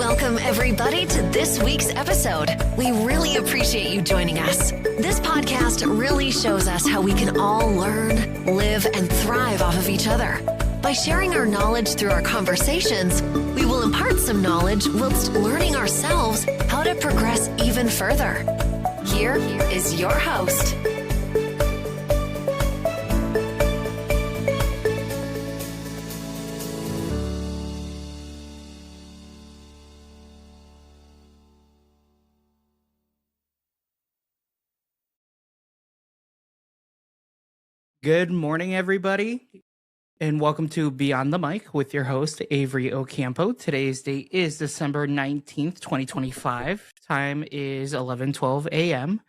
Welcome, everybody, to this week's episode. We really appreciate you joining us. This podcast really shows us how we can all learn, live, and thrive off of each other. By sharing our knowledge through our conversations, we will impart some knowledge whilst learning ourselves how to progress even further. Here is your host. Good morning, everybody, and welcome to Beyond the Mic with your host, Avery Ocampo. Today's date is December 19th, 2025. Time is 11:12 a.m.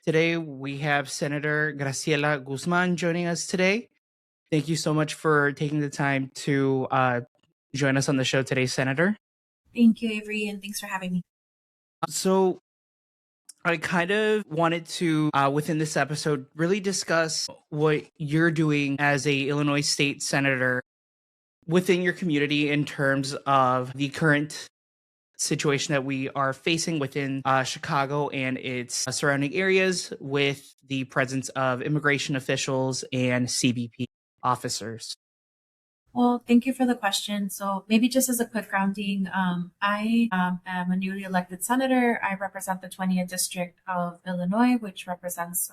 Today, we have Senator Graciela Guzman joining us today. Thank you so much for taking the time to join us on the show today, Senator. Thank you, Avery, and thanks for having me. So, I kind of wanted to, within this episode, really discuss what you're doing as a Illinois state senator within your community in terms of the current situation that we are facing within Chicago and its surrounding areas with the presence of immigration officials and CBP officers. Well, thank you for the question. So maybe just as a quick grounding, I am a newly elected senator. I represent the 20th District of Illinois, which represents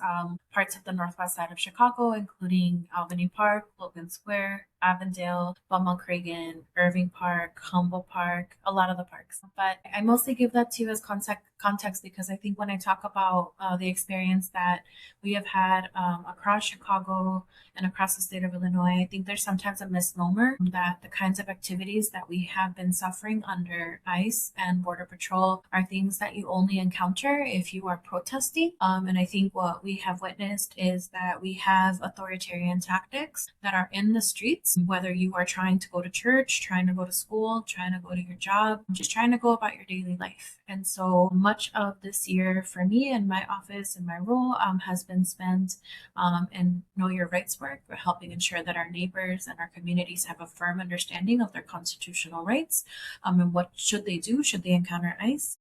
parts of the northwest side of Chicago, including Albany Park, Logan Square, Avondale, Beaumont Cragen, Irving Park, Humboldt Park, a lot of the parks. But I mostly give that to you as context because I think when I talk about the experience that we have had across Chicago and across the state of Illinois, I think there's sometimes a misnomer that the kinds of activities that we have been suffering under ICE and Border Patrol are things that you only encounter if you are protesting. And I think what we have witnessed is that we have authoritarian tactics that are in the streets, whether you are trying to go to church, trying to go to school, trying to go to your job, just trying to go about your daily life. And so much of this year for me and my office and my role has been spent in Know Your Rights work, helping ensure that our neighbors and our communities have a firm understanding of their constitutional rights and what should they do should they encounter ICE.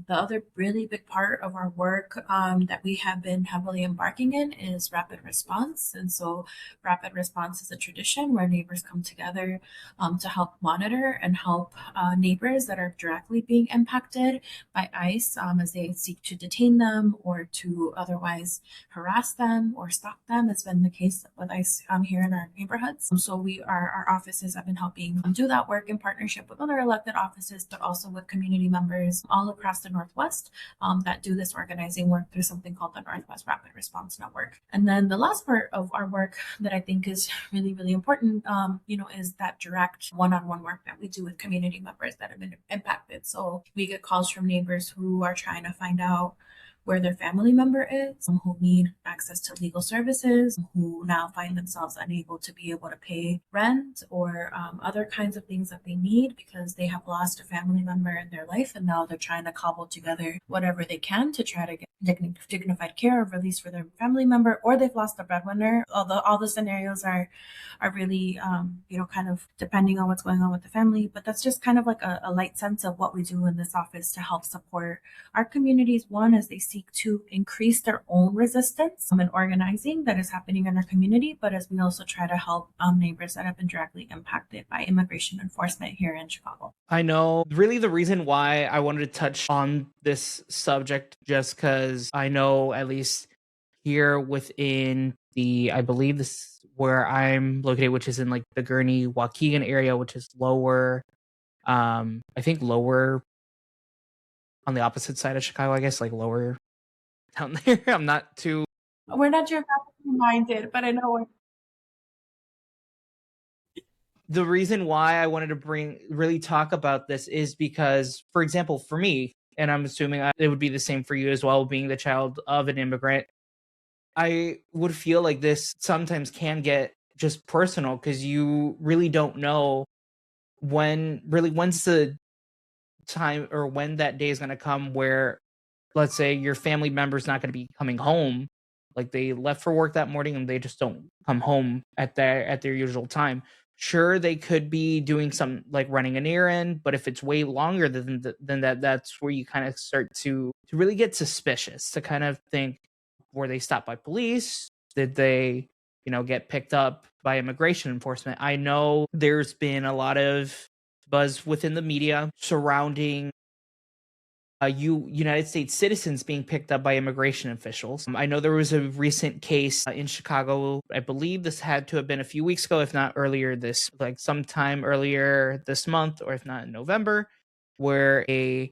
The other really big part of our work that we have been heavily embarking in is rapid response. And so rapid response is a tradition where neighbors come together to help monitor and help neighbors that are directly being impacted by ICE as they seek to detain them or to otherwise harass them or stop them. It's been the case with ICE here in our neighborhoods. So our offices have been helping do that work in partnership with other elected offices, but also with community members all across the Northwest that do this organizing work through something called the Northwest Rapid Response Network. And then the last part of our work that I think is really, really important, is that direct one-on-one work that we do with community members that have been impacted. So we get calls from neighbors who are trying to find out where their family member is, who need access to legal services, who now find themselves unable to be able to pay rent or other kinds of things that they need because they have lost a family member in their life and now they're trying to cobble together whatever they can to try to get dignified care or release for their family member, or they've lost a breadwinner. Although all the scenarios are really, kind of depending on what's going on with the family. But that's just kind of like a light sense of what we do in this office to help support our communities. One, as they seek to increase their own resistance and organizing that is happening in our community, but as we also try to help neighbors that have been directly impacted by immigration enforcement here in Chicago. I know really the reason why I wanted to touch on this subject, just because I know at least here within I believe this where I'm located, which is in like the Gurnee, Waukegan area, which is lower, I think lower on the opposite side of Chicago, I guess, like lower down there. I'm not too. We're not geographically minded, but I know The reason why I wanted to really talk about this is because, for example, for me, and I'm assuming it would be the same for you as well, being the child of an immigrant, I would feel like this sometimes can get just personal because you really don't know when's the time or when that day is going to come where, let's say, your family member's not going to be coming home. Like they left for work that morning and they just don't come home at their usual time. Sure, they could be doing some like running an errand, but if it's way longer than that, that's where you kind of start to really get suspicious, to kind of think, were they stopped by police? Did they, get picked up by immigration enforcement? I know there's been a lot of buzz within the media surrounding United States citizens being picked up by immigration officials. I know there was a recent case in Chicago. I believe this had to have been a few weeks ago, if not earlier sometime earlier this month, or if not in November, where a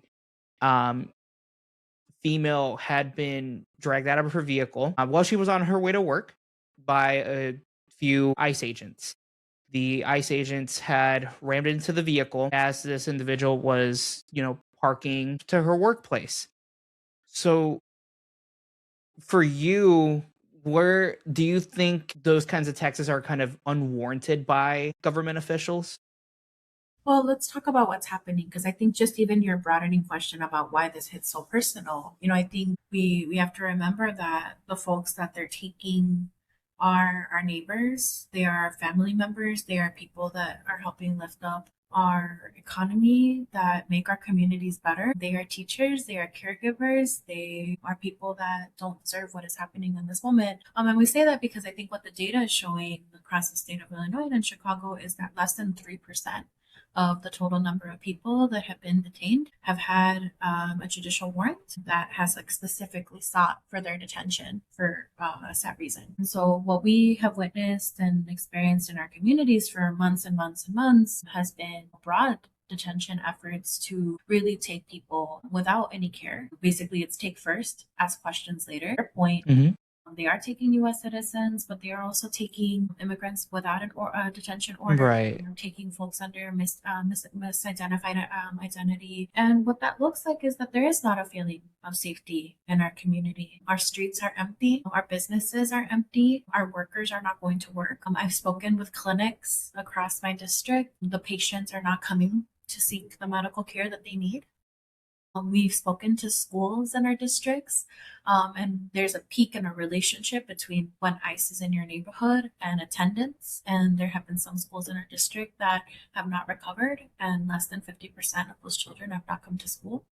female had been dragged out of her vehicle while she was on her way to work by a few ICE agents. The ICE agents had rammed into the vehicle as this individual was, parking to her workplace. So for you, where do you think those kinds of taxes are kind of unwarranted by government officials? Well, let's talk about what's happening, because I think just even your broadening question about why this hits so personal, I think we have to remember that the folks that they're taking are our neighbors, they are our family members, they are people that are helping lift up our economy, that make our communities better. They are teachers, they are caregivers, they are people that don't deserve what is happening in this moment. And we say that because I think what the data is showing across the state of Illinois and Chicago is that less than 3% of the total number of people that have been detained have had a judicial warrant that has specifically sought for their detention for a set reason. And so what we have witnessed and experienced in our communities for months and months and months has been broad detention efforts to really take people without any care. Basically, it's take first, ask questions later. Point. Mhm. They are taking U.S. citizens, but they are also taking immigrants without a detention order. Right. Taking folks under misidentified identity. And what that looks like is that there is not a feeling of safety in our community. Our streets are empty. Our businesses are empty. Our workers are not going to work. I've spoken with clinics across my district. The patients are not coming to seek the medical care that they need. We've spoken to schools in our districts, and there's a peak in a relationship between when ICE is in your neighborhood and attendance. And there have been some schools in our district that have not recovered, and less than 50% of those children have not come to school.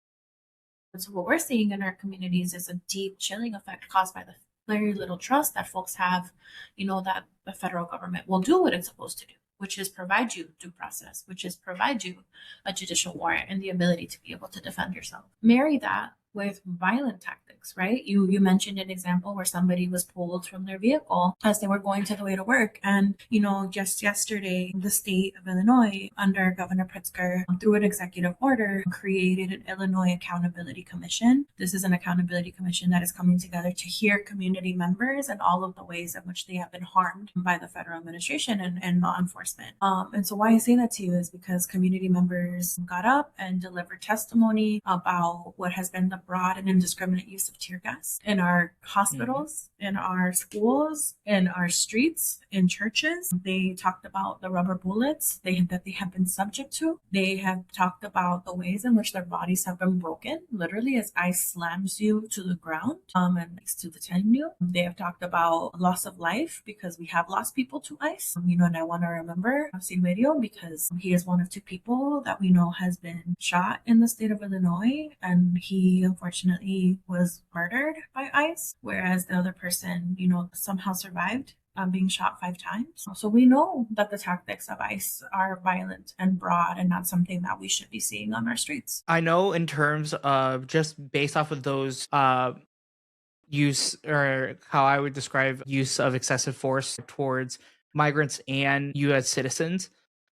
And so what we're seeing in our communities is a deep chilling effect caused by the very little trust that folks have, that the federal government will do what it's supposed to do, which is provide you due process, which is provide you a judicial warrant and the ability to be able to defend yourself. Marry that with violent tactics, right? You mentioned an example where somebody was pulled from their vehicle as they were going to the way to work. And, just yesterday, the state of Illinois, under Governor Pritzker, through an executive order, created an Illinois Accountability Commission. This is an accountability commission that is coming together to hear community members and all of the ways in which they have been harmed by the federal administration and law enforcement. And so why I say that to you is because community members got up and delivered testimony about what has been the broad and indiscriminate use of tear gas in our hospitals, in our schools, in our streets, in churches. They talked about the rubber bullets that they have been subject to. They have talked about the ways in which their bodies have been broken, literally as ICE slams you to the ground and to detain you. They have talked about loss of life because we have lost people to ICE. And I want to remember Silverio because he is one of two people that we know has been shot in the state of Illinois, and he unfortunately was murdered by ICE, whereas the other person, somehow survived being shot 5 times. So we know that the tactics of ICE are violent and broad and not something that we should be seeing on our streets. I know in terms of just based off of those use, or how I would describe use of excessive force towards migrants and U.S. citizens,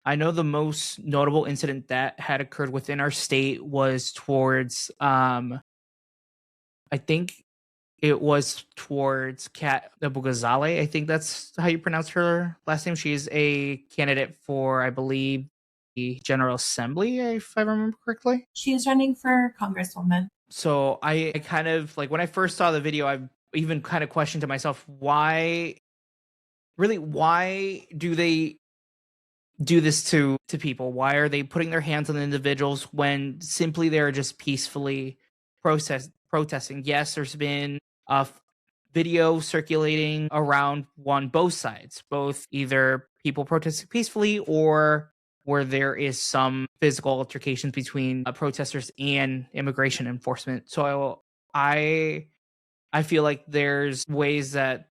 I know the most notable incident that had occurred within our state was towards, I think it was towards Kat Abugazale. I think that's how you pronounce her last name. She's a candidate for, I believe, the General Assembly, if I remember correctly. She is running for Congresswoman. So I kind of, when I first saw the video, I even kind of questioned to myself, why do they do this to people? Why are they putting their hands on the individuals when simply they're just peacefully protesting? Yes, there's been a video circulating around on both sides, both either people protesting peacefully or where there is some physical altercations between protesters and immigration enforcement. So I feel like there's ways that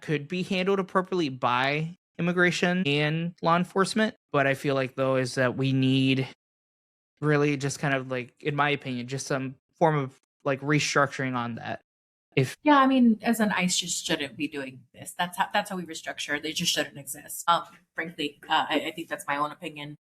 could be handled appropriately by immigration and law enforcement. But I feel like though is that we need really just kind of like, in my opinion, just some form of like restructuring on that. If Yeah, I mean, as an ICE just shouldn't be doing this. That's how we restructure. They just shouldn't exist. Frankly, I think that's my own opinion.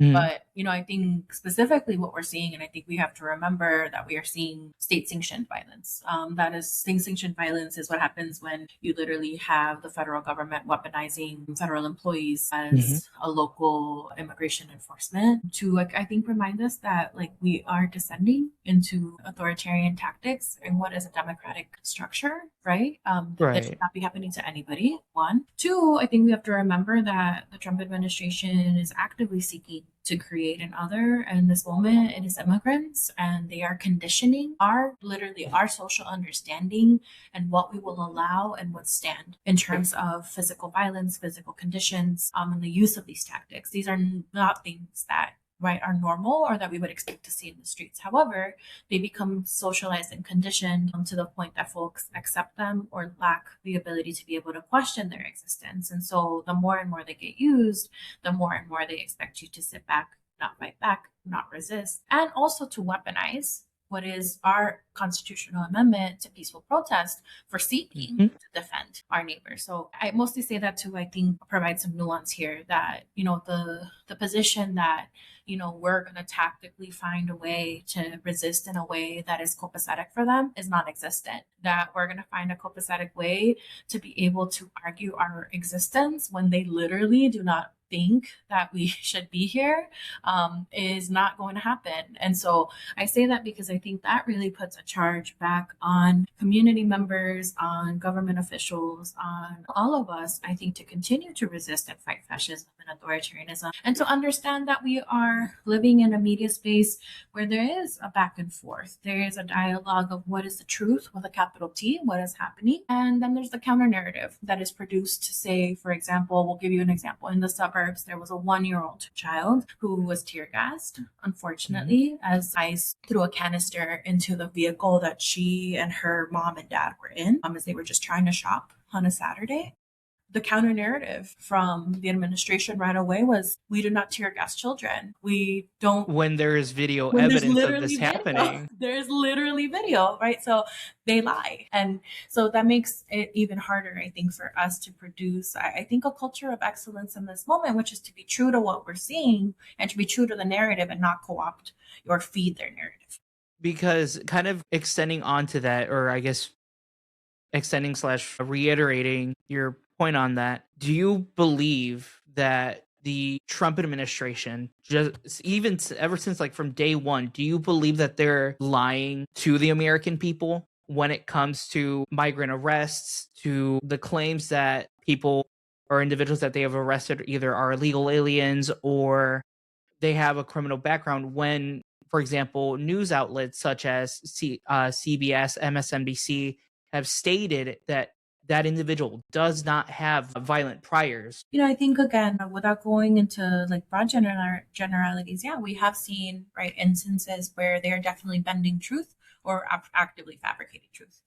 Mhm. But, I think specifically what we're seeing, and I think we have to remember that we are seeing state sanctioned violence. That is, state sanctioned violence is what happens when you literally have the federal government weaponizing federal employees as a local immigration enforcement to, like, I think remind us that, like, we are descending into authoritarian tactics and what is a democratic structure, right? That should Right. not be happening to anybody. One. Two, I think we have to remember that the Trump administration is actively seeking to create an other, and in this moment it is immigrants, and they are conditioning our social understanding and what we will allow and withstand in terms of physical violence, physical conditions, and the use of these tactics. These are not things that are normal or that we would expect to see in the streets. However, they become socialized and conditioned to the point that folks accept them or lack the ability to be able to question their existence. And so the more and more they get used, the more and more they expect you to sit back, not fight back, not resist, and also to weaponize what is our constitutional amendment to peaceful protest for seeking to defend our neighbors. So I mostly say that to, I think, provide some nuance here that, the position that, we're going to tactically find a way to resist in a way that is copacetic for them is non-existent. That we're going to find a copacetic way to be able to argue our existence when they literally do not think that we should be here is not going to happen. And so I say that because I think that really puts a charge back on community members, on government officials, on all of us, I think, to continue to resist and fight fascism and authoritarianism, and to understand that we are living in a media space where there is a back and forth. There is a dialogue of what is the truth with a capital T, what is happening. And then there's the counter narrative that is produced to say, for example, we'll give you an example. In the suburbs, there was a 1-year-old child who was tear gassed, unfortunately, as ICE threw a canister into the vehicle that she and her mom and dad were in as they were just trying to shop on a Saturday. The counter narrative from the administration right away was, we do not tear gas children. We don't. When there is video When there's evidence of literally this video. happening. There's literally video, right? So they lie. And so that makes it even harder, I think, for us to produce, I think, a culture of excellence in this moment, which is to be true to what we're seeing and to be true to the narrative and not co-opt or feed their narrative. Because kind of extending onto that, or I guess extending / reiterating your point on that, do you believe that the Trump administration, just even ever since like from day one, do you believe that they're lying to the American people when it comes to migrant arrests, to the claims that people or individuals that they have arrested either are illegal aliens or they have a criminal background, when, for example, news outlets such as CBS, MSNBC have stated that that individual does not have violent priors? I think, again, without going into like broad generalities, yeah, we have seen instances where they're definitely bending truth or actively fabricating truth.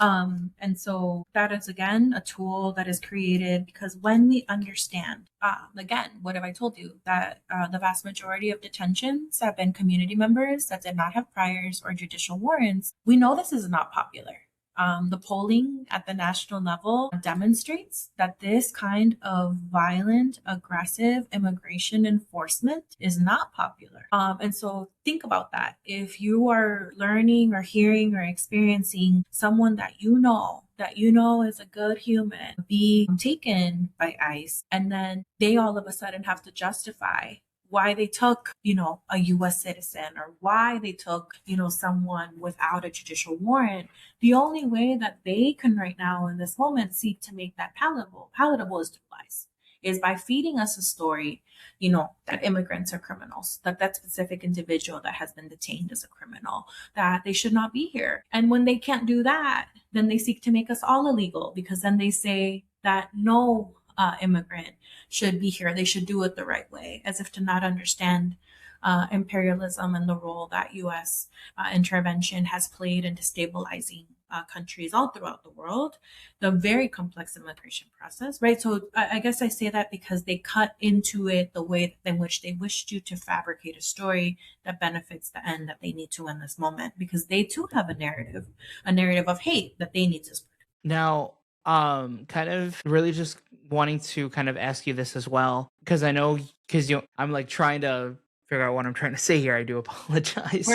And so that is, again, a tool that is created because when we understand, again, what have I told you? That the vast majority of detentions have been community members that did not have priors or judicial warrants. We know this is not popular. The polling at the national level demonstrates that this kind of violent, aggressive immigration enforcement is not popular. And so think about that. If you are learning or hearing or experiencing someone that you know is a good human be taken by ICE, and then they all of a sudden have to justify why they took, a U.S. citizen or why they took, someone without a judicial warrant. The only way that they can right now in this moment seek to make that palatable is through lies, is by feeding us a story, that immigrants are criminals, that specific individual that has been detained is a criminal, that they should not be here. And when they can't do that, then they seek to make us all illegal, because then they say that no immigrant should be here. They should do it the right way, as if to not understand imperialism and the role that U.S. Intervention has played in destabilizing countries all throughout the world, the very complex immigration process, right? So I guess I say that because they cut into it the way in which they wished you to fabricate a story that benefits the end that they need to in this moment, because they too have a narrative of hate that they need to spread. Now, kind of really just wanting to kind of ask you this as well, because I know, because I'm like trying to figure out what I'm trying to say here. I do apologize.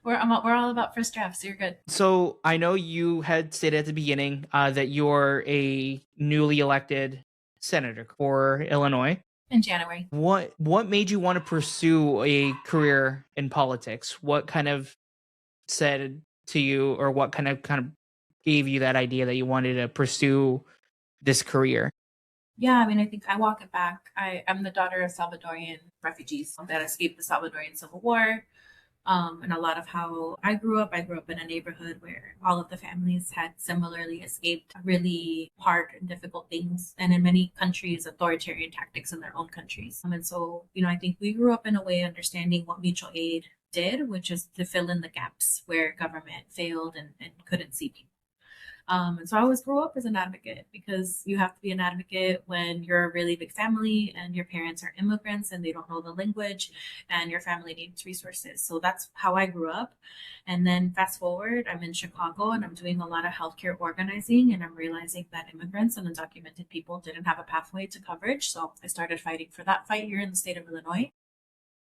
We're all about first drafts. So you're good. So I know you had stated at the beginning that you're a newly elected senator for Illinois In January. What made you want to pursue a career in politics? What kind of said to you, or what kind of gave you that idea that you wanted to pursue this career? Yeah, I mean, I think I walk it back. I'm the daughter of Salvadorian refugees that escaped the Salvadorian Civil War. And a lot of how I grew up in a neighborhood where all of the families had similarly escaped really hard and difficult things, and in many countries, authoritarian tactics in their own countries. And so, I think we grew up in a way understanding what mutual aid did, which is to fill in the gaps where government failed and couldn't see people. And so I always grew up as an advocate, because you have to be an advocate when you're a really big family and your parents are immigrants and they don't know the language and your family needs resources. So that's how I grew up. And then fast forward, I'm in Chicago and I'm doing a lot of healthcare organizing, and I'm realizing that immigrants and undocumented people didn't have a pathway to coverage. So I started fighting for that fight here in the state of Illinois.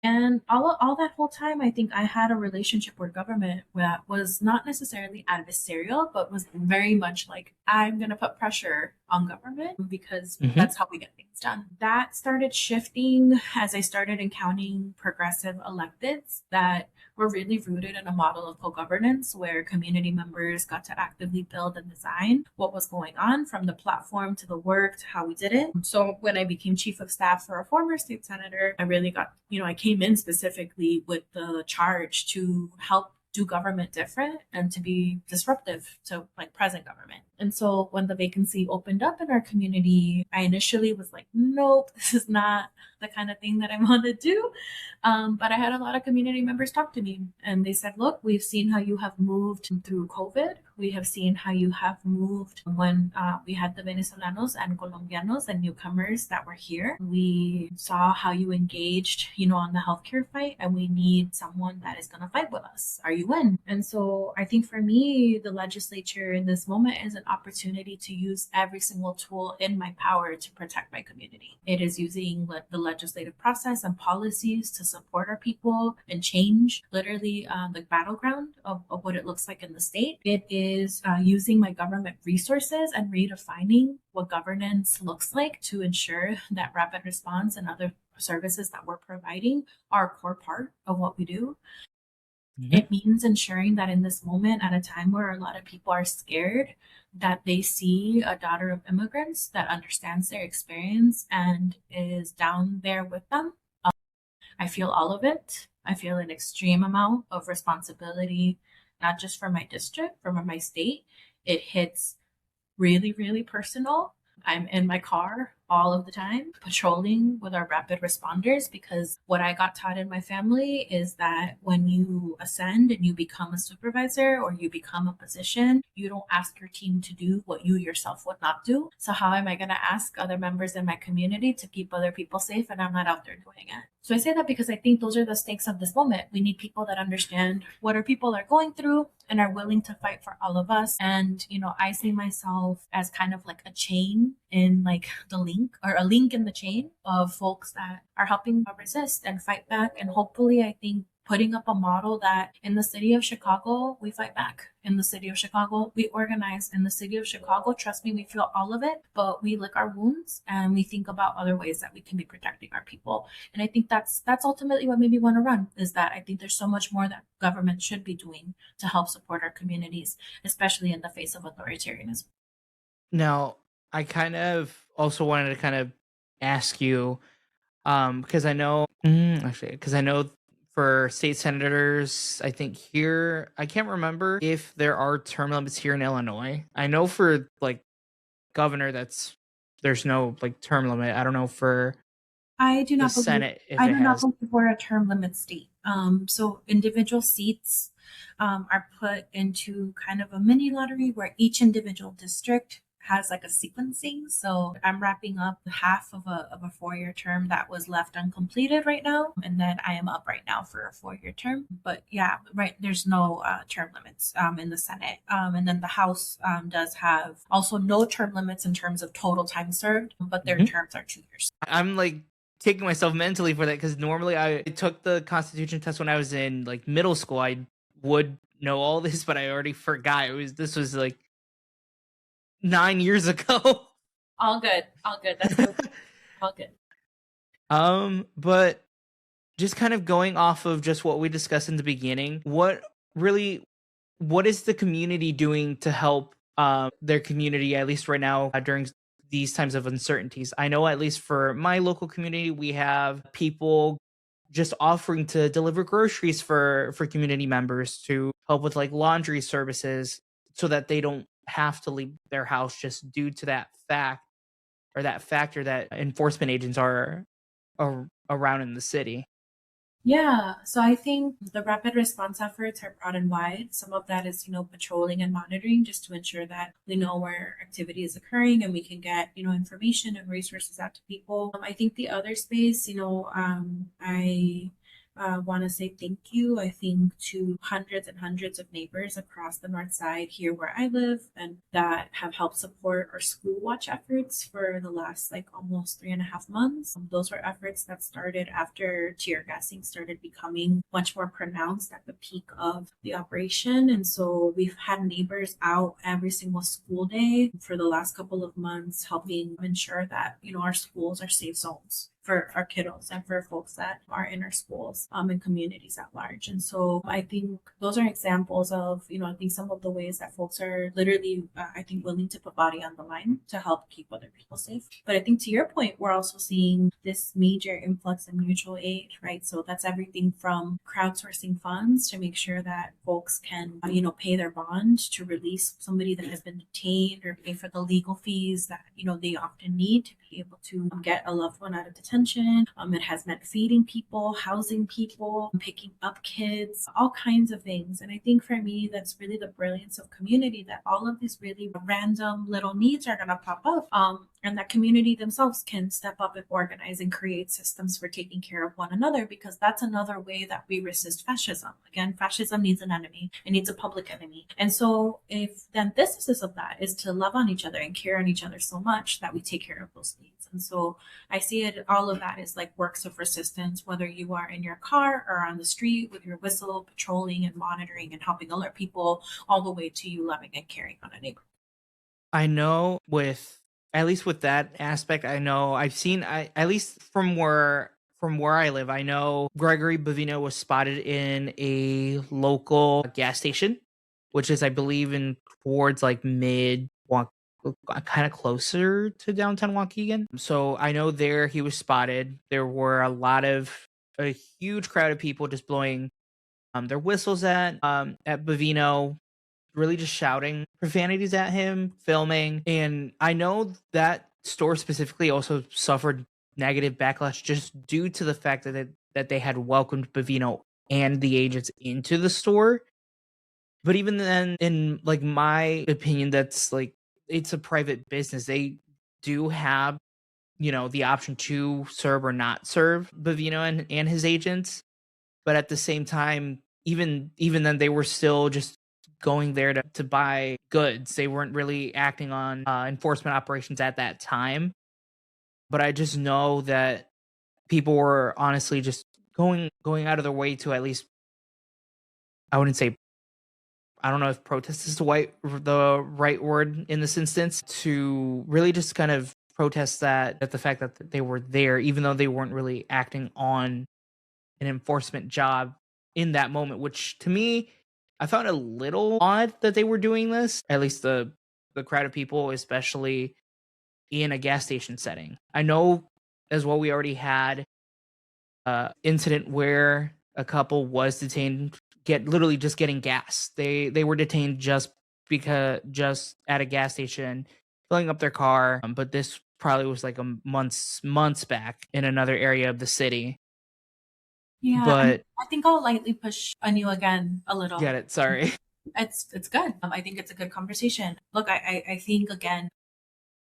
And all that whole time, I think I had a relationship with government that was not necessarily adversarial, but was very much like, I'm going to put pressure on government because that's how we get things done. That started shifting as I started encountering progressive electeds that were really rooted in a model of co-governance where community members got to actively build and design what was going on, from the platform to the work to how we did it. So when I became chief of staff for a former state senator, I really got, I came in specifically with the charge to help do government different and to be disruptive to present government. And so when the vacancy opened up in our community, I initially was like, nope, this is not the kind of thing that I want to do. But I had a lot of community members talk to me, and they said, look, we've seen how you have moved through COVID. We have seen how you have moved when we had the Venezolanos and Colombianos and newcomers that were here. We saw how you engaged, on the healthcare fight, and we need someone that is going to fight with us. Are you in? And so I think for me, the legislature in this moment is an opportunity to use every single tool in my power to protect my community. It is using the legislative process and policies to support our people and change literally the battleground of what it looks like in the state. It is using my government resources and redefining what governance looks like to ensure that rapid response and other services that we're providing are a core part of what we do. It means ensuring that in this moment, at a time where a lot of people are scared, that they see a daughter of immigrants that understands their experience and is down there with them. I feel all of it. I feel an extreme amount of responsibility, not just for my district, for my state. It hits really, really personal. I'm in my car all of the time, patrolling with our rapid responders, because what I got taught in my family is that when you ascend and you become a supervisor or you become a position, you don't ask your team to do what you yourself would not do. So how am I going to ask other members in my community to keep other people safe and I'm not out there doing it? So I say that because I think those are the stakes of this moment. We need people that understand what our people are going through and are willing to fight for all of us. And, I see myself as kind of like a chain in the link, or a link in the chain of folks that are helping resist and fight back. And hopefully, I think putting up a model that in the city of Chicago, we fight back. In the city of Chicago, we organize. In the city of Chicago, trust me, we feel all of it, but we lick our wounds and we think about other ways that we can be protecting our people. And I think that's ultimately what made me want to run, is that I think there's so much more that government should be doing to help support our communities, especially in the face of authoritarianism. Now, I kind of also wanted to kind of ask you, because I know for state senators, I think here, I can't remember if there are term limits here in Illinois. I know for governor, that's there's no like term limit. I don't know for I do the not believe Senate if I it do not has. believe we're a term limit state. So individual seats are put into kind of a mini lottery where each individual district has like a sequencing. So I'm wrapping up half of a 4-year term that was left uncompleted right now, and then I am up right now for a 4-year term. But yeah, right, there's no term limits in the Senate, and then the House does have also no term limits in terms of total time served, but their Mhm. terms are 2 years. I'm like kicking myself mentally for that because normally I took the Constitution test when I was in like middle school. I would know all this, but I already forgot. This was like 9 years ago. All good. All good. That's so all good. But just kind of going off of just what we discussed in the beginning, what is the community doing to help their community, at least right now, during these times of uncertainties? I know at least for my local community, we have people just offering to deliver groceries for community members to help with like laundry services so that they don't have to leave their house just due to that fact or that factor that enforcement agents are around in the city. Yeah, so I think the rapid response efforts are broad and wide. Some of that is, patrolling and monitoring just to ensure that we know where activity is occurring and we can get, information and resources out to people. I think the other space, I want to say thank you, I think, to hundreds and hundreds of neighbors across the north side here where I live and that have helped support our school watch efforts for the last like almost 3.5 months. Those were efforts that started after tear gassing started becoming much more pronounced at the peak of the operation. And so we've had neighbors out every single school day for the last couple of months, helping ensure that, our schools are safe zones for our kiddos and for folks that are in our schools and communities at large. And so I think those are examples of, I think some of the ways that folks are literally, I think, willing to put body on the line to help keep other people safe. But I think to your point, we're also seeing this major influx in mutual aid, right? So that's everything from crowdsourcing funds to make sure that folks can, pay their bond to release somebody that has been detained or pay for the legal fees that, they often need to be able to get a loved one out of detention. It has meant feeding people, housing people, picking up kids, all kinds of things. And I think for me, that's really the brilliance of community, that all of these really random little needs are going to pop up. And that community themselves can step up and organize and create systems for taking care of one another, because that's another way that we resist fascism. Again, fascism needs an enemy. It needs a public enemy. And so if the antithesis of that is to love on each other and care on each other so much that we take care of those needs. And so I see it, all of that is like works of resistance, whether you are in your car or on the street with your whistle, patrolling and monitoring and helping alert people, all the way to you loving and caring on a neighbor. I know at least with that aspect, I know I've seen at least from where I live, I know Gregory Bavino was spotted in a local gas station, which is I believe in towards like mid kind of closer to downtown Waukegan. So I know there he was spotted. There were a huge crowd of people just blowing their whistles at Bavino, really just shouting profanities at him, filming. And I know that store specifically also suffered negative backlash just due to the fact that they had welcomed Bavino and the agents into the store. But even then, in like my opinion, that's like it's a private business. They do have, the option to serve or not serve Bavino and his agents. But at the same time, even then, they were still just going there to buy goods. They weren't really acting on enforcement operations at that time. But I just know that people were honestly just going out of their way to at least, I wouldn't say, I don't know if protest is the right word in this instance, to really just kind of protest that the fact that they were there, even though they weren't really acting on an enforcement job in that moment, which to me, I found a little odd that they were doing this, at least the crowd of people, especially in a gas station setting. I know as well we already had incident where a couple was detained literally just getting gas. They were detained just at a gas station filling up their car, but this probably was like a months back in another area of the city. Yeah, But I think I'll lightly push on you again a little. get it, sorry. It's good. I think it's a good conversation. Look, I think again,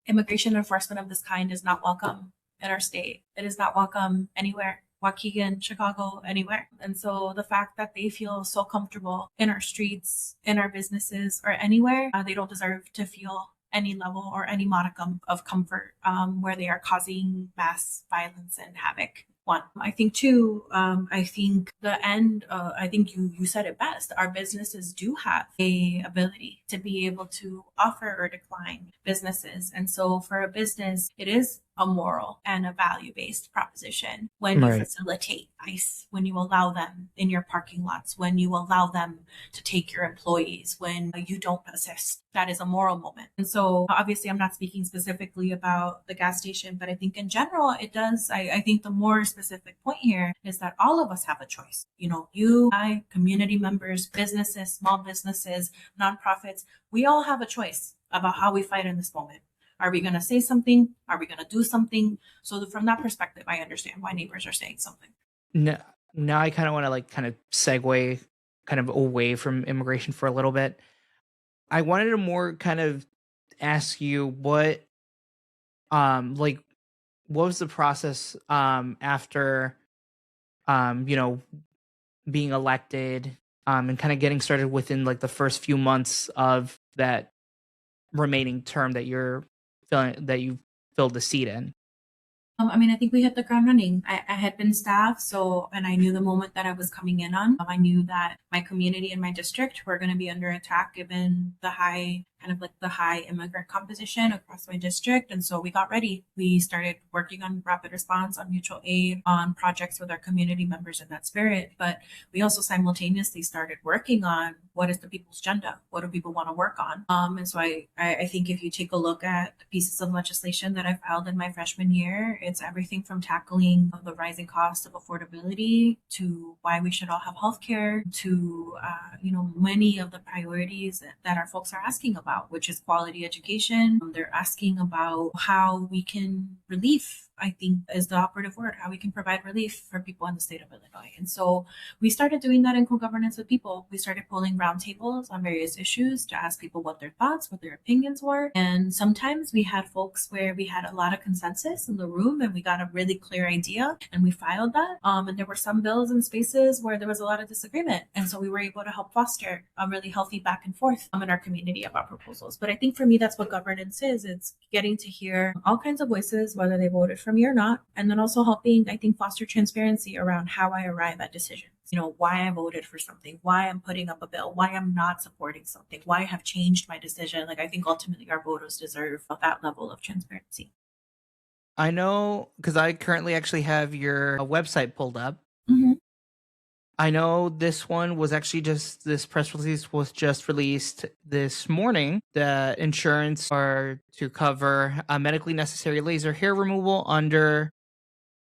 immigration enforcement of this kind is not welcome in our state. It is not welcome anywhere. Waukegan, Chicago, anywhere. And so the fact that they feel so comfortable in our streets, in our businesses, or anywhere, they don't deserve to feel any level or any modicum of comfort where they are causing mass violence and havoc. One, I think two, I think the end, I think you said it best. Our businesses do have a ability to be able to offer or decline businesses. And so for a business, it is a moral and a value-based proposition when you Right. facilitate ICE, when you allow them in your parking lots, when you allow them to take your employees, when you don't assist. That is a moral moment. And so obviously I'm not speaking specifically about the gas station, but I think in general it does. I think the more specific point here is that all of us have a choice. You know, you, I, community members, businesses, small businesses, nonprofits, we all have a choice about how we fight in this moment. Are we going to say something? Are we going to do something? So from that perspective, I understand why neighbors are saying something. Now I kind of want to like kind of segue kind of away from immigration for a little bit. I wanted to more kind of ask you what like what was the process after you know, being elected and kind of getting started within like the first few months of that remaining term that you've filled the seat in. I mean, I think we hit the ground running. I had been staff, and I knew the moment that I was coming in on. I knew that my community and my district were going to be under attack given the high immigrant composition across my district. And so we got ready. We started working on rapid response, on mutual aid, on projects with our community members in that spirit. But we also simultaneously started working on what is the people's agenda? What do people want to work on? And so I think if you take a look at the pieces of legislation that I filed in my freshman year, it's everything from tackling the rising cost of affordability to why we should all have healthcare to, many of the priorities that our folks are asking about, which is quality education. They're asking about how we can relief, I think is the operative word, how we can provide relief for people in the state of Illinois. And so we started doing that in co-governance with people. We started pulling roundtables on various issues to ask people what their thoughts, what their opinions were. And sometimes we had folks where we had a lot of consensus in the room and we got a really clear idea and we filed that. And there were some bills and spaces where there was a lot of disagreement. And so we were able to help foster a really healthy back and forth in our community about proposals. But I think for me, that's what governance is. It's getting to hear all kinds of voices, whether they voted for me or not. And then also helping, I think, foster transparency around how I arrive at decisions. You know, why I voted for something, why I'm putting up a bill, why I'm not supporting something, why I have changed my decision. Like, I think ultimately our voters deserve that level of transparency. I know because I currently actually have your website pulled up. Mm-hmm. I know this press release was just released this morning. The insurance are to cover medically necessary laser hair removal under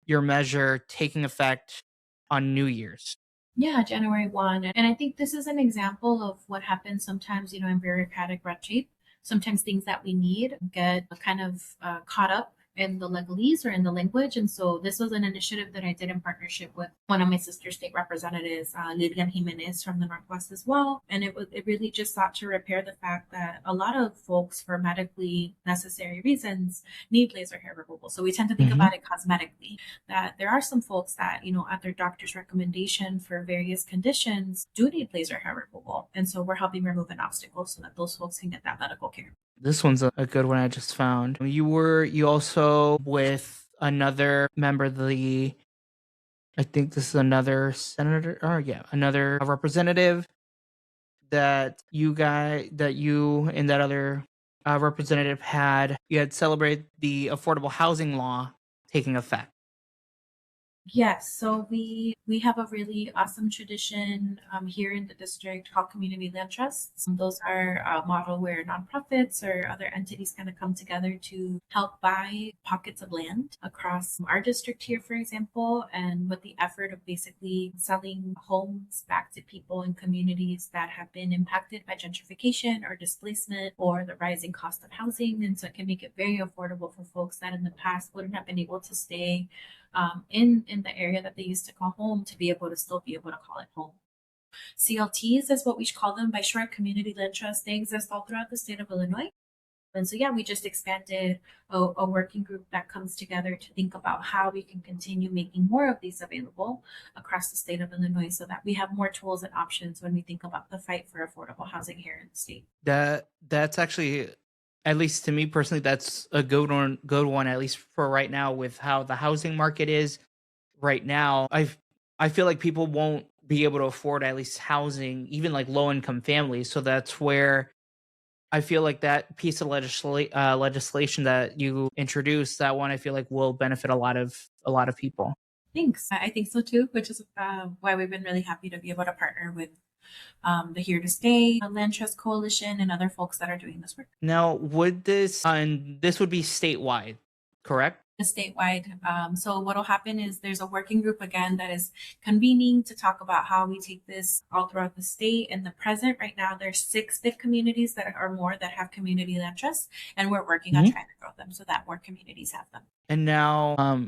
your measure taking effect on New Year's. Yeah, January 1. And I think this is an example of what happens sometimes, in bureaucratic red tape. Sometimes things that we need get kind of caught up in the legalese or in the language. And so this was an initiative that I did in partnership with one of my sister state representatives, Lilian Jimenez from the Northwest as well. And it really just sought to repair the fact that a lot of folks for medically necessary reasons need laser hair removal. So we tend to think Mhm. about it cosmetically, that there are some folks that, at their doctor's recommendation for various conditions do need laser hair removal. And so we're helping remove an obstacle so that those folks can get that medical care. This one's a good one I just found. You also with another member of I think this is another senator, another representative that you and that other representative had celebrated the affordable housing law taking effect. Yes, so we have a really awesome tradition here in the district called community land trusts. Those are a model where nonprofits or other entities kind of come together to help buy pockets of land across our district here, for example, and with the effort of basically selling homes back to people in communities that have been impacted by gentrification or displacement or the rising cost of housing. And so it can make it very affordable for folks that in the past wouldn't have been able to stay in the area that they used to call home to be able to still be able to call it home. CLTs is what we call them by short, community land trusts. They exist all throughout the state of Illinois. And so, yeah, we just expanded a working group that comes together to think about how we can continue making more of these available across the state of Illinois so that we have more tools and options when we think about the fight for affordable housing here in the state. That's actually, at least to me personally, that's a good one, at least for right now with how the housing market is right now. I feel like people won't be able to afford at least housing, even like low income families. So that's where I feel like that piece of legislation that you introduced, that one I feel like will benefit a lot of people. Thanks. I think so too, which is why we've been really happy to be able to partner with the Here to Stay Land Trust Coalition and other folks that are doing this work. Now, would this and this would be statewide, correct? Statewide. So what will happen is there's a working group again that is convening to talk about how we take this all throughout the state. In the present, right now, there's 6 big communities that are more that have community land trusts, and we're working on trying to grow them so that more communities have them. And now,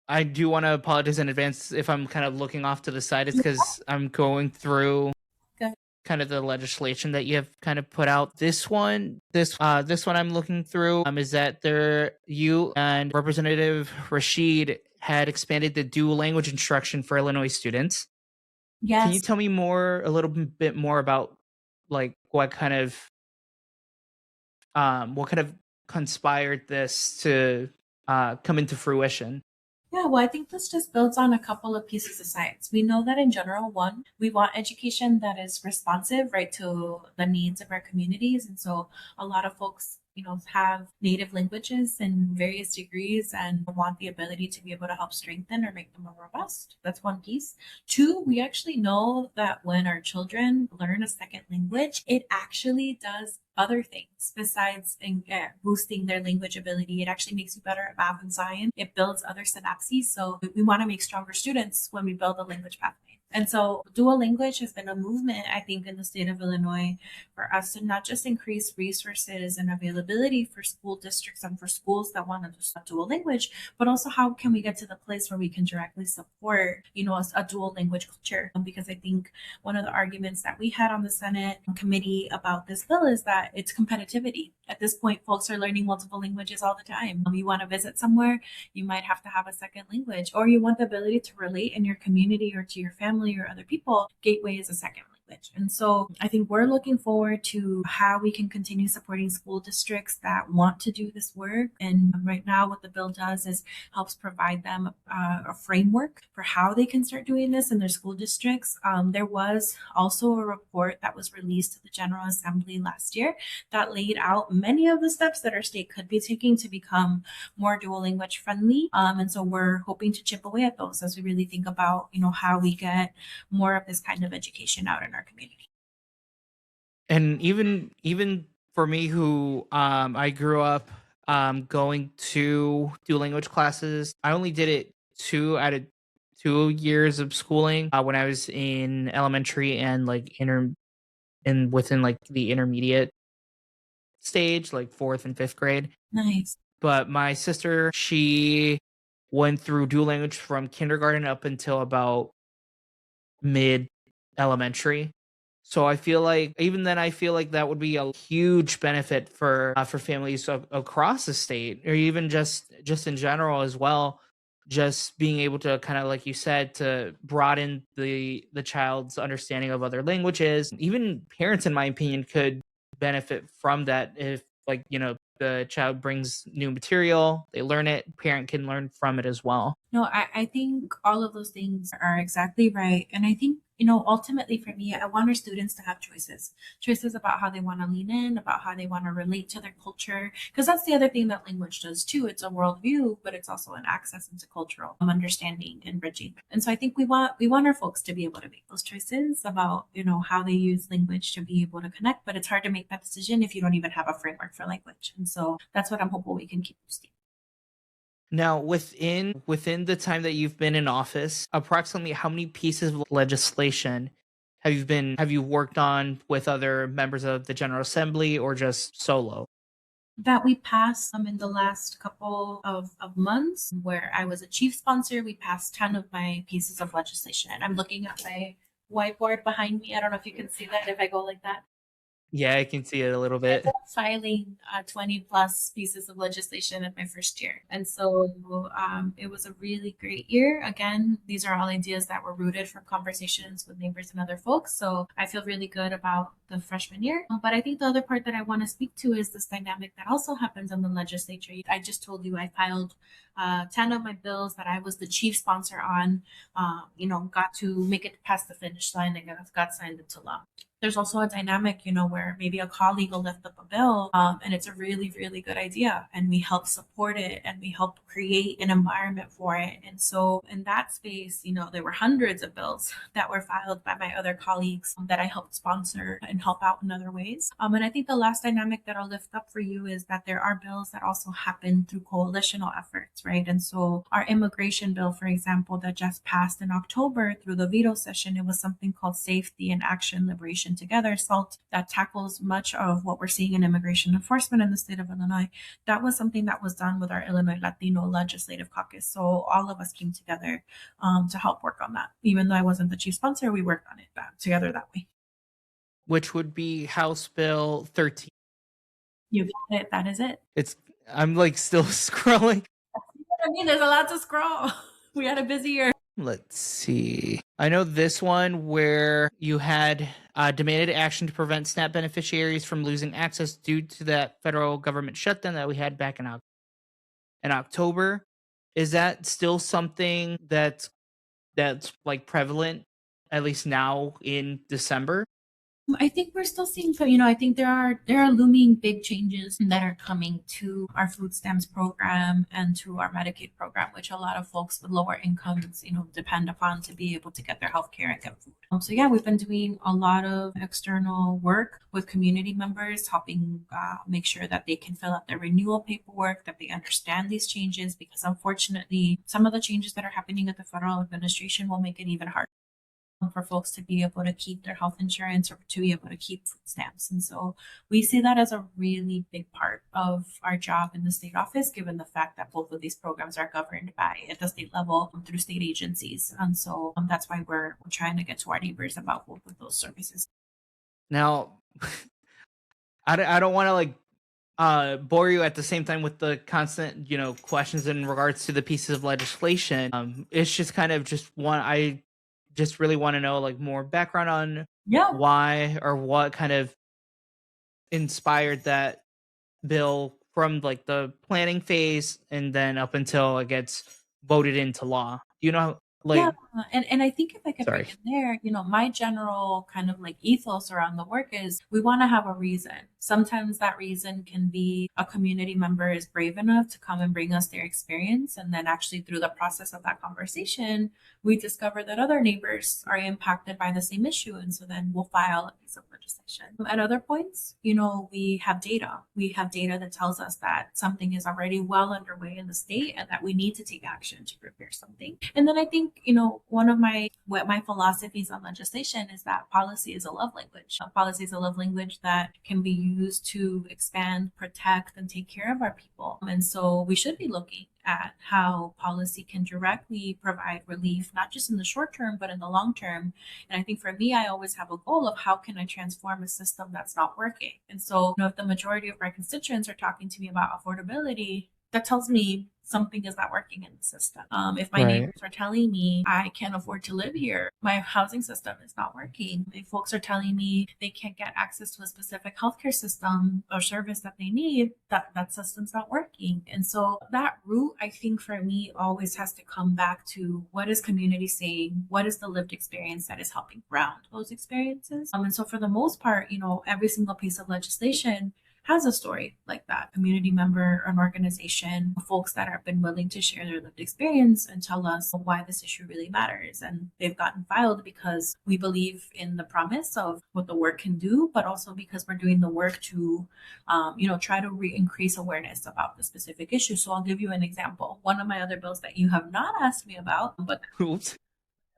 I do want to apologize in advance if I'm kind of looking off to the side. It's because I'm going through Good. kind of the legislation that you have kind of put out. This one I'm looking through is that you and Representative Rashid had expanded the dual language instruction for Illinois students. Yes. Can you tell me a little bit more about like what kind of conspired this to come into fruition? Yeah, well, I think this just builds on a couple of pieces of science. We know that in general, one, we want education that is responsive, right, to the needs of our communities. And so a lot of folks, have native languages in various degrees and want the ability to be able to help strengthen or make them more robust. That's one piece. Two, we actually know that when our children learn a second language, it actually does other things besides boosting their language ability. It actually makes you better at math and science. It builds other synapses. So we want to make stronger students when we build a language pathway. And so dual language has been a movement, I think, in the state of Illinois for us to not just increase resources and availability for school districts and for schools that want to do dual language, but also how can we get to the place where we can directly support, a dual language culture? Because I think one of the arguments that we had on the Senate committee about this bill is that it's competitivity. At this point, folks are learning multiple languages all the time. You want to visit somewhere, you might have to have a second language, or you want the ability to relate in your community or to your family or other people. Gateway is a second language. And so I think we're looking forward to how we can continue supporting school districts that want to do this work. And right now, what the bill does is helps provide them a framework for how they can start doing this in their school districts. There was also a report that was released to the General Assembly last year that laid out many of the steps that our state could be taking to become more dual language friendly. And so we're hoping to chip away at those as we really think about, how we get more of this kind of education out in our community. And even for me, who I grew up going to dual language classes, I only did it 2 years of schooling when I was in elementary and like within like the intermediate stage, like 4th and 5th grade. Nice. But my sister, she went through dual language from kindergarten up until about mid elementary. So I feel like even then, I feel like that would be a huge benefit for families across the state, or even just in general as well. Just being able to kind of, like you said, to broaden the child's understanding of other languages. Even parents, in my opinion, could benefit from that if, like, the child brings new material, they learn it, parent can learn from it as well. No, I think all of those things are exactly right. And I think ultimately for me, I want our students to have choices about how they want to lean in, about how they want to relate to their culture. Because that's the other thing that language does too. It's a worldview, but it's also an access into cultural understanding and bridging. And so I think we want our folks to be able to make those choices about, how they use language to be able to connect. But it's hard to make that decision if you don't even have a framework for language. And so that's what I'm hopeful we can keep boosting. Now, within the time that you've been in office, approximately how many pieces of legislation have you worked on with other members of the General Assembly or just solo? That we passed in the last couple of months where I was a chief sponsor. We passed 10 of my pieces of legislation. I'm looking at my whiteboard behind me. I don't know if you can see that if I go like that. Yeah, I can see it a little I ended bit. up filing 20 plus pieces of legislation in my first year. And so it was a really great year. Again, these are all ideas that were rooted from conversations with neighbors and other folks. So I feel really good about the freshman year. But I think the other part that I want to speak to is this dynamic that also happens in the legislature. I just told you I filed 10 of my bills that I was the chief sponsor on, got to make it past the finish line and got signed into law. There's also a dynamic, where maybe a colleague will lift up a bill and it's a really, really good idea and we help support it and we help create an environment for it. And so in that space, there were hundreds of bills that were filed by my other colleagues that I helped sponsor and help out in other ways. And I think the last dynamic that I'll lift up for you is that there are bills that also happen through coalitional efforts, right? And so our immigration bill, for example, that just passed in October through the veto session, it was something called Safety and Action Liberation Together, SALT, that tackles much of what we're seeing in immigration enforcement in the state of Illinois. That was something that was done with our Illinois Latino Legislative Caucus. So all of us came together to help work on that. Even though I wasn't the chief sponsor, we worked on it together that way. Which would be House Bill 13. You got it. That is it. I'm like still scrolling. I mean, there's a lot to scroll. We had a busy year. Let's see. I know this one where you had demanded action to prevent SNAP beneficiaries from losing access due to that federal government shutdown that we had back in October. Is that still something that's like prevalent, at least now in December? I think we're still seeing, I think there are looming big changes that are coming to our food stamps program and to our Medicaid program, which a lot of folks with lower incomes, depend upon to be able to get their healthcare and get food. So yeah, we've been doing a lot of external work with community members, helping make sure that they can fill out their renewal paperwork, that they understand these changes, because unfortunately, some of the changes that are happening at the federal administration will make it even harder for folks to be able to keep their health insurance or to be able to keep food stamps. And so we see that as a really big part of our job in the state office, given the fact that both of these programs are governed at the state level through state agencies. And so that's why we're trying to get to our neighbors about both of those services. Now, I don't want to bore you at the same time with the constant, questions in regards to the pieces of legislation. It's just kind of I just really want to know more background on why or what kind of inspired that bill from the planning phase and then up until it gets voted into law. And I think if I could Sorry. break in there, my general kind of ethos around the work is we want to have a reason. Sometimes that reason can be a community member is brave enough to come and bring us their experience. And then actually through the process of that conversation, we discover that other neighbors are impacted by the same issue. And so then we'll file a piece of legislation. At other points, we have data. We have data that tells us that something is already well underway in the state and that we need to take action to prepare something. And then I think, one of my philosophies on legislation is that policy is a love language. Policy is a love language that can be used to expand, protect, and take care of our people. And so we should be looking at how policy can directly provide relief, not just in the short term, but in the long term. And I think for me, I always have a goal of how can I transform a system that's not working? And so, if the majority of my constituents are talking to me about affordability, that tells me something is not working in the system. If my Right. neighbors are telling me I can't afford to live here, my housing system is not working. If folks are telling me they can't get access to a specific healthcare system or service that they need, that system's not working. And so that root, I think for me, always has to come back to what is community saying? What is the lived experience that is helping ground those experiences? And so for the most part, every single piece of legislation has a story like that. Community member, an organization, folks that have been willing to share their lived experience and tell us why this issue really matters. And they've gotten filed because we believe in the promise of what the work can do, but also because we're doing the work to, try to increase awareness about the specific issue. So I'll give you an example. One of my other bills that you have not asked me about, but Oops.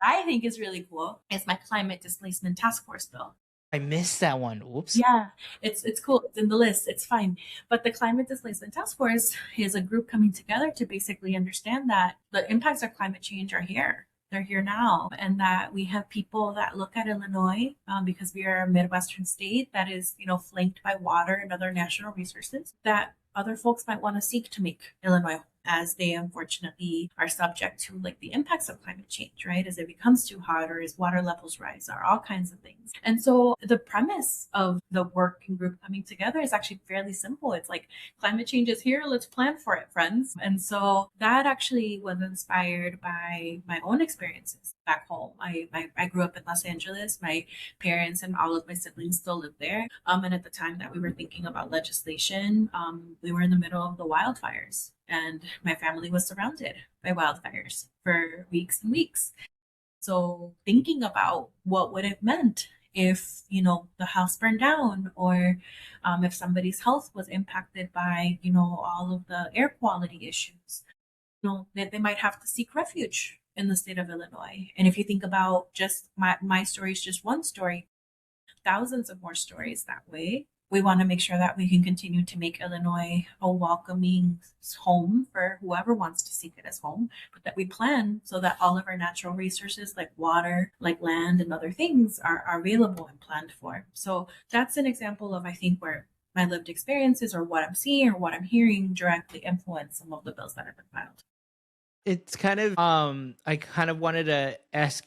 I think is really cool, is my climate displacement task force bill. I missed that one. Oops. Yeah, it's cool. It's in the list. It's fine. But the Climate Displacement Task Force is a group coming together to basically understand that the impacts of climate change are here. They're here now. And that we have people that look at Illinois, because we are a Midwestern state that is, flanked by water and other natural resources, that other folks might want to seek to make Illinois, as they unfortunately are subject to like the impacts of climate change, right? As it becomes too hot or as water levels rise or all kinds of things. And so the premise of the working group coming together is actually fairly simple. It's like climate change is here. Let's plan for it, friends. And so that actually was inspired by my own experiences back home. I grew up in Los Angeles. My parents and all of my siblings still live there. And at the time that we were thinking about legislation, we were in the middle of the wildfires. And my family was surrounded by wildfires for weeks and weeks. So thinking about what would it meant if, the house burned down, or if somebody's health was impacted by, all of the air quality issues, that they might have to seek refuge in the state of Illinois. And if you think about just my story is just one story, thousands of more stories that way. We want to make sure that we can continue to make Illinois a welcoming home for whoever wants to seek it as home, but that we plan so that all of our natural resources like water, like land and other things are available and planned for. So that's an example of, I think, where my lived experiences or what I'm seeing or what I'm hearing directly influence some of the bills that have been filed. It's kind of I kind of wanted to ask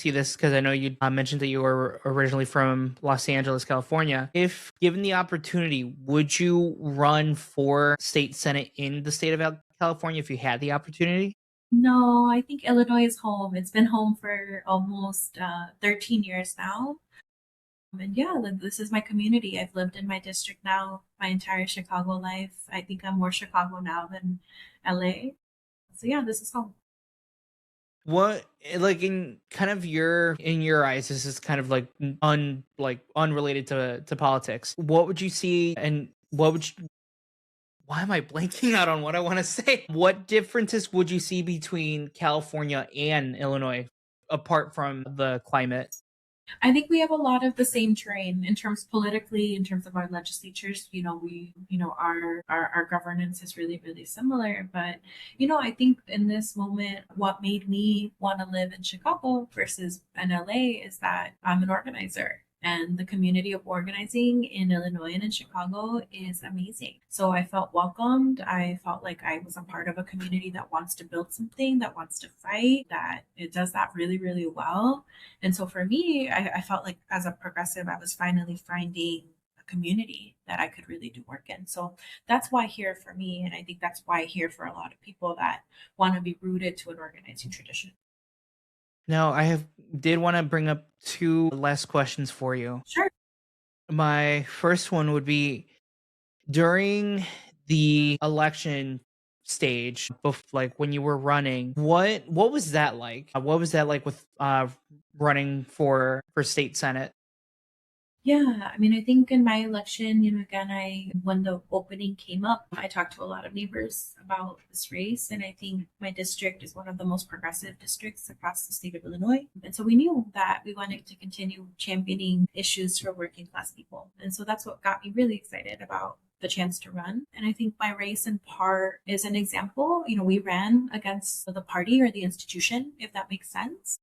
you this because I know you mentioned that you were originally from Los Angeles, California. If given the opportunity, would you run for state senate in the state of California if you had the opportunity? No, I think Illinois is home. It's been home for almost 13 years now. And yeah, this is my community. I've lived in my district now my entire Chicago life. I think I'm more Chicago now than LA. So yeah, this is home. What, like, in kind of in your eyes, this is kind of like unrelated to politics. What would you see, and why am I blanking out on what I want to say? What differences would you see between California and Illinois apart from the climate? I think we have a lot of the same terrain in terms politically, in terms of our legislatures. Our governance is really, really similar. But, I think in this moment, what made me want to live in Chicago versus in LA is that I'm an organizer. And the community of organizing in Illinois and in Chicago is amazing. So I felt welcomed. I felt like I was a part of a community that wants to build something, that wants to fight, that it does that really, really well. And so for me, I felt like as a progressive, I was finally finding a community that I could really do work in. So that's why here for me. And I think that's why here for a lot of people that want to be rooted to an organizing tradition. Now, did want to bring up two last questions for you. Sure. My first one would be, during the election stage, like when you were running, what was that like? What was that like with running for state senate? Yeah, I mean, I think in my election, again, when the opening came up, I talked to a lot of neighbors about this race. And I think my district is one of the most progressive districts across the state of Illinois. And so we knew that we wanted to continue championing issues for working class people. And so that's what got me really excited about the chance to run. And I think my race in part is an example. We ran against the party or the institution, if that makes sense.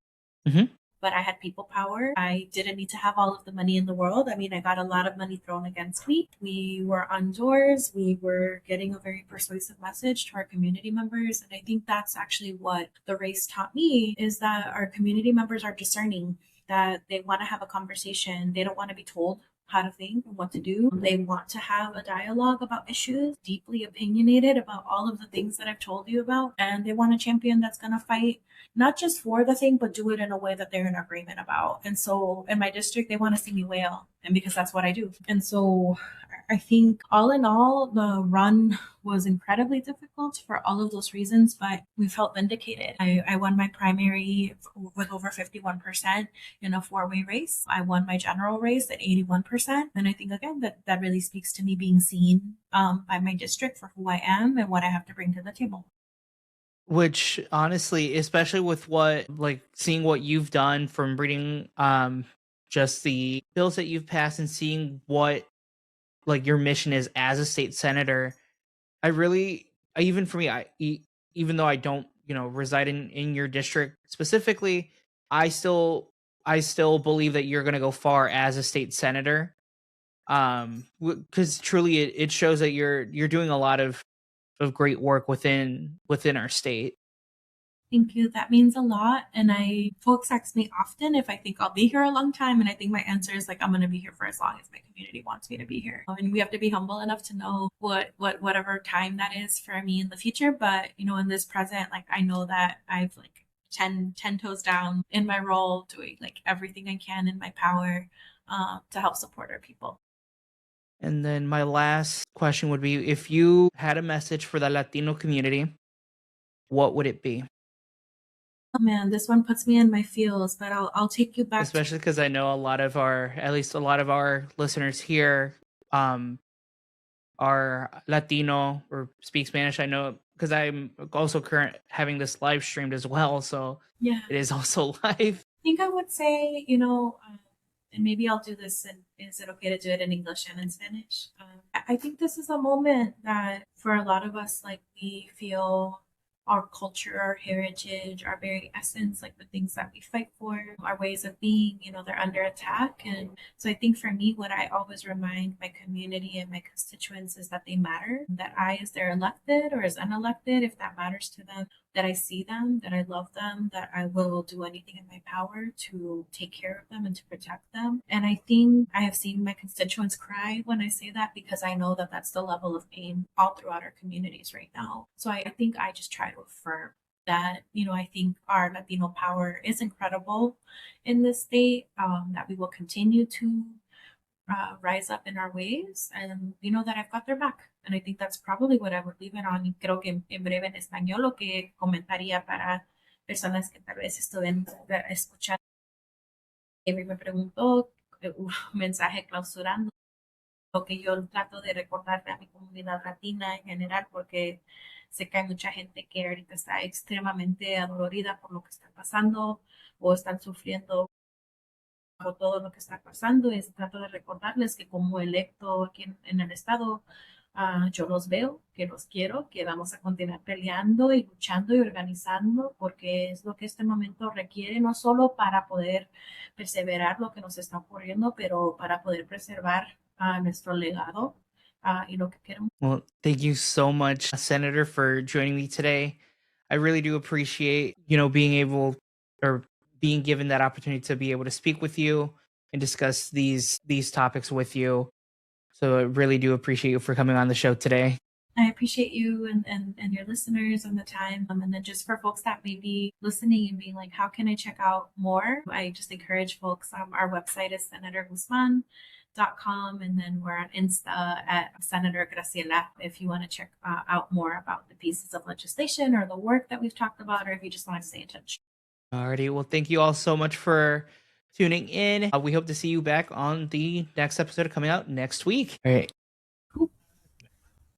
Mm-hmm. but I had people power. I didn't need to have all of the money in the world. I mean, I got a lot of money thrown against me. We were on doors. We were getting a very persuasive message to our community members. And I think that's actually what the race taught me, is that our community members are discerning, that they want to have a conversation. They don't want to be told how to think and what to do. They want to have a dialogue about issues, deeply opinionated about all of the things that I've told you about. And they want a champion that's going to fight not just for the thing, but do it in a way that they're in agreement about. And so in my district, they want to see me wail. And because that's what I do. And so I think all in all, the run was incredibly difficult for all of those reasons, but we felt vindicated. I won my primary with over 51% in a 4-way race. I won my general race at 81%. And I think, again, that really speaks to me being seen by my district for who I am and what I have to bring to the table. Which honestly, especially with what, like, seeing what you've done from reading just the bills that you've passed and seeing what, like, your mission is as a state senator, even for me, even though I don't, reside in your district specifically, I still believe that you're going to go far as a state senator. Because truly it shows that you're doing a lot of great work within our state. Thank you. That means a lot. And folks ask me often if I think I'll be here a long time. And I think my answer is, like, I'm going to be here for as long as my community wants me to be here. And we have to be humble enough to know whatever time that is for me in the future. But, in this present, like, I know that I've, like, 10 toes down in my role, doing, like, everything I can in my power to help support our people. And then my last question would be, if you had a message for the Latino community, what would it be? Oh man, this one puts me in my feels, but I'll take you back. Especially because I know at least a lot of our listeners here are Latino or speak Spanish. I know because I'm also having this live streamed as well, so Yeah, it is also live. I think I would say, and maybe I'll do this, and is it okay to do it in English and in Spanish? I think this is a moment that for a lot of us, like, we feel our culture, our heritage, our very essence, like the things that we fight for, our ways of being, they're under attack. And so I think for me, what I always remind my community and my constituents is that they matter, that I, as their elected or as unelected, if that matters to them, that I see them, that I love them, that I will do anything in my power to take care of them and to protect them. And I think I have seen my constituents cry when I say that, because I know that that's the level of pain all throughout our communities right now. So I think I just try to affirm that, I think our Latino power is incredible in this state, that we will continue to rise up in our ways, and that I've got their back. And I think that's probably what I would leave it on. Y creo que en breve en español lo que comentaría para personas que tal vez estén escuchando. Avery me preguntó un mensaje clausurando, lo que yo trato de recordarle a mi comunidad latina en general, porque sé que hay mucha gente que ahorita está extremadamente adolorida por lo que está pasando o están sufriendo por todo lo que está pasando. Trato de recordarles que como electo aquí en el estado, yo los veo, que los quiero, que vamos a continuar peleando y luchando y organizando, porque es lo que este momento requiere, no solo para poder perseverar lo que nos está ocurriendo, pero para poder preservar nuestro legado y lo que queremos. Well, thank you so much, Senator, for joining me today. I really do appreciate, being able, or being given that opportunity to be able to speak with you and discuss these topics with you. So I really do appreciate you for coming on the show today. I appreciate you and your listeners and the time. And then just for folks that may be listening and being like, how can I check out more? I just encourage folks. Our website is senatorguzman.com, and then we're on Insta at Senator Graciela if you want to check out more about the pieces of legislation or the work that we've talked about, or if you just want to stay in touch. Alrighty, well, thank you all so much for tuning in. We hope to see you back on the next episode coming out next week. All right.